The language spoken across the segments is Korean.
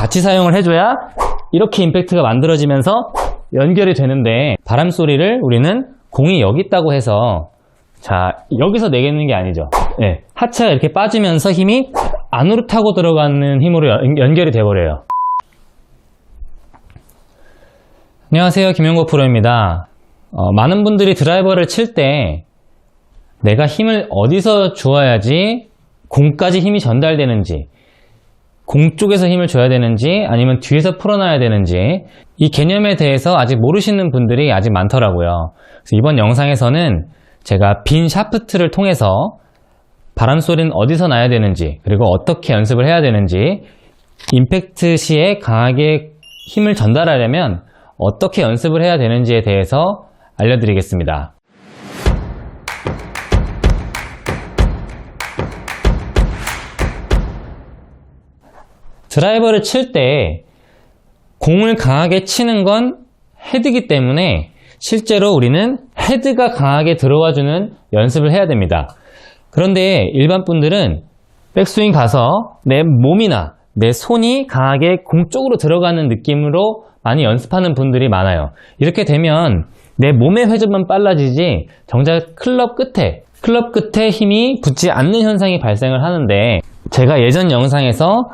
같이 사용을 해줘야 이렇게 임팩트가 만들어지면서 연결이 되는데, 바람 소리를 우리는 공이 여기 있다고 해서, 자, 여기서 내겠는 게 아니죠. 네, 하체가 이렇게 빠지면서 힘이 안으로 타고 들어가는 힘으로 연결이 돼버려요. 안녕하세요, 김용국 프로입니다. 많은 분들이 드라이버를 칠 때 내가 힘을 어디서 주어야지 공까지 힘이 전달되는지, 공 쪽에서 힘을 줘야 되는지 아니면 뒤에서 풀어놔야 되는지, 이 개념에 대해서 아직 모르시는 분들이 아직 많더라고요. 그래서 이번 영상에서는 제가 빈 샤프트를 통해서 바람 소리는 어디서 나야 되는지, 그리고 어떻게 연습을 해야 되는지, 임팩트 시에 강하게 힘을 전달하려면 어떻게 연습을 해야 되는지에 대해서 알려드리겠습니다. 드라이버를 칠 때 공을 강하게 치는 건 헤드이기 때문에 실제로 우리는 헤드가 강하게 들어와주는 연습을 해야 됩니다. 그런데 일반 분들은 백스윙 가서 내 몸이나 내 손이 강하게 공 쪽으로 들어가는 느낌으로 많이 연습하는 분들이 많아요. 이렇게 되면 내 몸의 회전만 빨라지지 정작 클럽 끝에 힘이 붙지 않는 현상이 발생을 하는데, 제가 예전 영상에서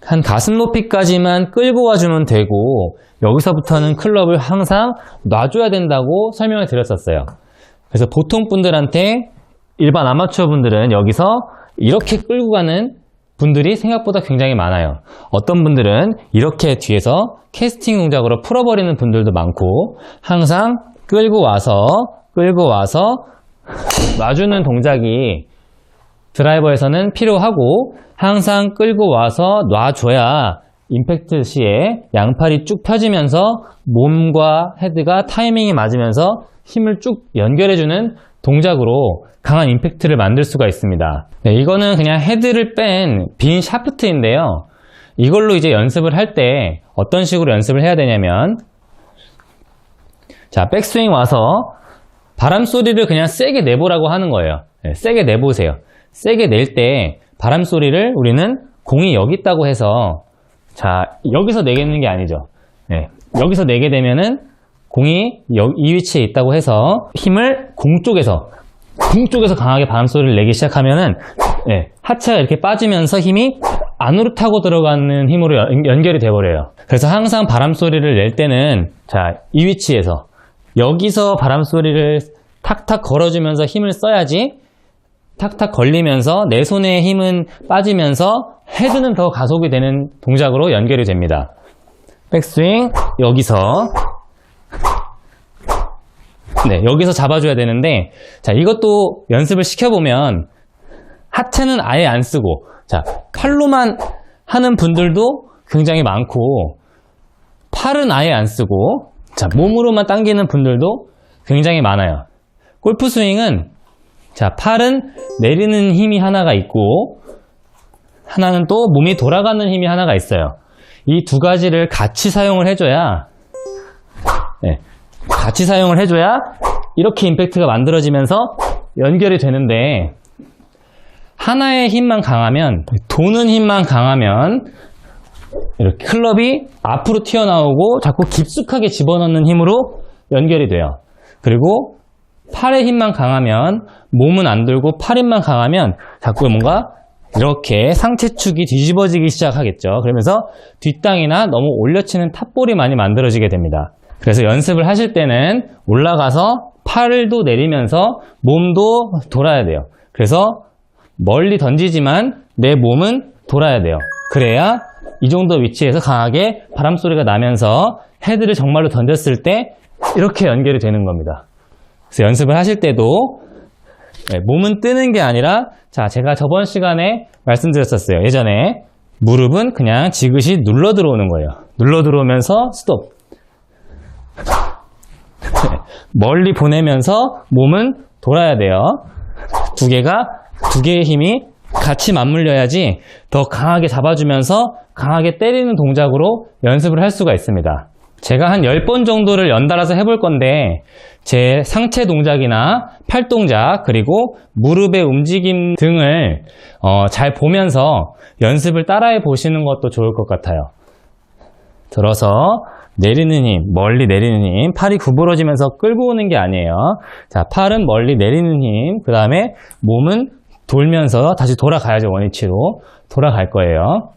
한 가슴 높이까지만 끌고 와주면 되고 여기서부터는 클럽을 항상 놔줘야 된다고 설명을 드렸었어요. 그래서 보통 분들한테, 일반 아마추어 분들은 여기서 이렇게 끌고 가는 분들이 생각보다 굉장히 많아요. 어떤 분들은 이렇게 뒤에서 캐스팅 동작으로 풀어버리는 분들도 많고, 항상 끌고 와서 놔주는 동작이 드라이버에서는 필요하고, 항상 끌고 와서 놔줘야 임팩트 시에 양팔이 쭉 펴지면서 몸과 헤드가 타이밍이 맞으면서 힘을 쭉 연결해주는 동작으로 강한 임팩트를 만들 수가 있습니다. 네, 이거는 그냥 헤드를 뺀 빈 샤프트인데요. 이걸로 이제 연습을 할 때 어떤 식으로 연습을 해야 되냐면, 자, 백스윙 와서 바람 소리를 그냥 세게 내보라고 하는 거예요. 네, 세게 내보세요. 세게 낼 때 바람 소리를 우리는 공이 여기 있다고 해서, 자, 여기서 내겠는 게 아니죠. 네, 여기서 내게 되면은 공이 이 위치에 있다고 해서 힘을 공 쪽에서 강하게 바람 소리를 내기 시작하면은, 네, 하체가 이렇게 빠지면서 힘이 안으로 타고 들어가는 힘으로 연결이 돼버려요. 그래서 항상 바람 소리를 낼 때는, 자, 이 위치에서 여기서 바람 소리를 탁탁 걸어주면서 힘을 써야지, 탁탁 걸리면서 내 손의 힘은 빠지면서 헤드는 더 가속이 되는 동작으로 연결이 됩니다. 백스윙, 여기서 잡아줘야 되는데, 자, 이것도 연습을 시켜보면 하체는 아예 안 쓰고, 자, 팔로만 하는 분들도 굉장히 많고, 팔은 아예 안 쓰고, 자, 몸으로만 당기는 분들도 굉장히 많아요. 골프 스윙은, 자, 팔은 내리는 힘이 하나가 있고, 하나는 또 몸이 돌아가는 힘이 하나가 있어요. 이 두 가지를 같이 사용을 해줘야, 이렇게 임팩트가 만들어지면서 연결이 되는데, 하나의 힘만 강하면, 도는 힘만 강하면 이렇게 클럽이 앞으로 튀어나오고 자꾸 깊숙하게 집어넣는 힘으로 연결이 돼요. 그리고 팔의 힘만 강하면, 몸은 안 들고 팔 힘만 강하면 자꾸 뭔가 이렇게 상체축이 뒤집어지기 시작하겠죠. 그러면서 뒷땅이나 너무 올려치는 탑볼이 많이 만들어지게 됩니다. 그래서 연습을 하실 때는 올라가서 팔도 내리면서 몸도 돌아야 돼요. 그래서 멀리 던지지만 내 몸은 돌아야 돼요. 그래야 이 정도 위치에서 강하게 바람 소리가 나면서 헤드를 정말로 던졌을 때 이렇게 연결이 되는 겁니다. 그래서 연습을 하실 때도 몸은 뜨는 게 아니라, 자, 제가 저번 시간에 말씀드렸었어요. 예전에 무릎은 그냥 지그시 눌러 들어오는 거예요. 눌러 들어오면서 스톱. 멀리 보내면서 몸은 돌아야 돼요. 두 개의 힘이 같이 맞물려야지 더 강하게 잡아주면서 강하게 때리는 동작으로 연습을 할 수가 있습니다. 제가 한 10번 정도를 연달아서 해볼 건데 제 상체 동작이나 팔 동작 그리고 무릎의 움직임 등을 잘 보면서 연습을 따라해 보시는 것도 좋을 것 같아요. 들어서 내리는 힘, 멀리 내리는 힘, 팔이 구부러지면서 끌고 오는 게 아니에요. 자, 팔은 멀리 내리는 힘, 그 다음에 몸은 돌면서 다시 돌아가야죠. 원위치로 돌아갈 거예요.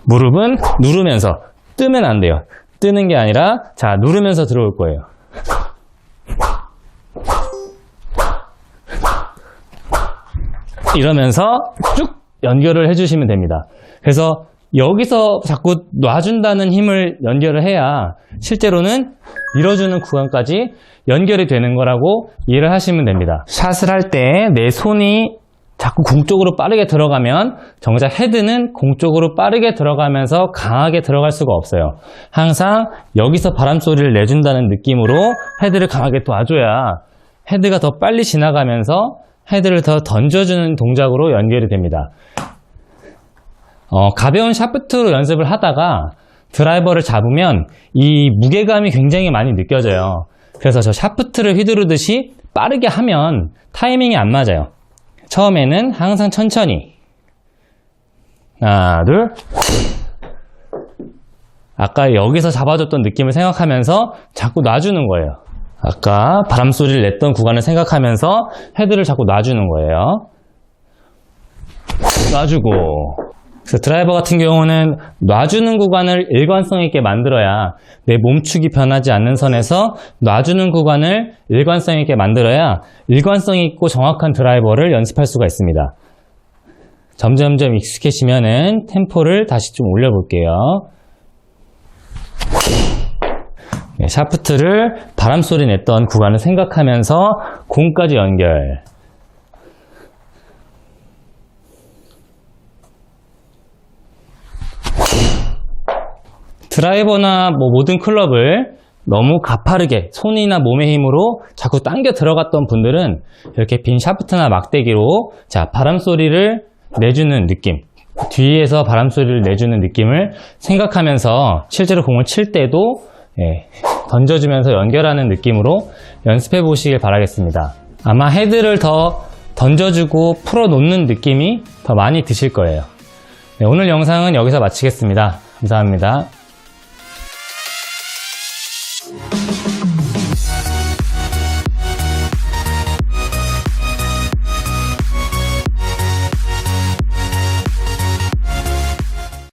무릎은 누르면서 뜨면 안 돼요. 뜨는 게 아니라 자, 누르면서 들어올 거예요. 이러면서 쭉 연결을 해주시면 됩니다. 그래서 여기서 자꾸 놔준다는 힘을 연결을 해야 실제로는 밀어주는 구간까지 연결이 되는 거라고 이해를 하시면 됩니다. 샷을 할 때 내 손이 자꾸 공 쪽으로 빠르게 들어가면 정작 헤드는 공 쪽으로 빠르게 들어가면서 강하게 들어갈 수가 없어요. 항상 여기서 바람 소리를 내준다는 느낌으로 헤드를 강하게 놔줘야 헤드가 더 빨리 지나가면서 헤드를 더 던져주는 동작으로 연결이 됩니다. 가벼운 샤프트로 연습을 하다가 드라이버를 잡으면 이 무게감이 굉장히 많이 느껴져요. 그래서 저 샤프트를 휘두르듯이 빠르게 하면 타이밍이 안 맞아요. 처음에는 항상 천천히 하나, 둘. 아까 여기서 잡아줬던 느낌을 생각하면서 자꾸 놔주는 거예요. 아까 바람소리를 냈던 구간을 생각하면서 헤드를 자꾸 놔주는 거예요. 놔주고. 그래서 드라이버 같은 경우는 놔주는 구간을 일관성 있게 만들어야 내 몸축이 변하지 않는 선에서 놔주는 구간을 일관성 있게 만들어야 일관성 있고 정확한 드라이버를 연습할 수가 있습니다. 점점점 익숙해지면은 템포를 다시 좀 올려볼게요. 네, 샤프트를 바람소리 냈던 구간을 생각하면서 공까지 연결. 드라이버나 모든 클럽을 너무 가파르게 손이나 몸의 힘으로 자꾸 당겨 들어갔던 분들은 이렇게 빈 샤프트나 막대기로 자, 바람소리를 내주는 느낌, 뒤에서 바람소리를 내주는 느낌을 생각하면서 실제로 공을 칠 때도 던져주면서 연결하는 느낌으로 연습해 보시길 바라겠습니다. 아마 헤드를 더 던져주고 풀어놓는 느낌이 더 많이 드실 거예요. 네, 오늘 영상은 여기서 마치겠습니다. 감사합니다.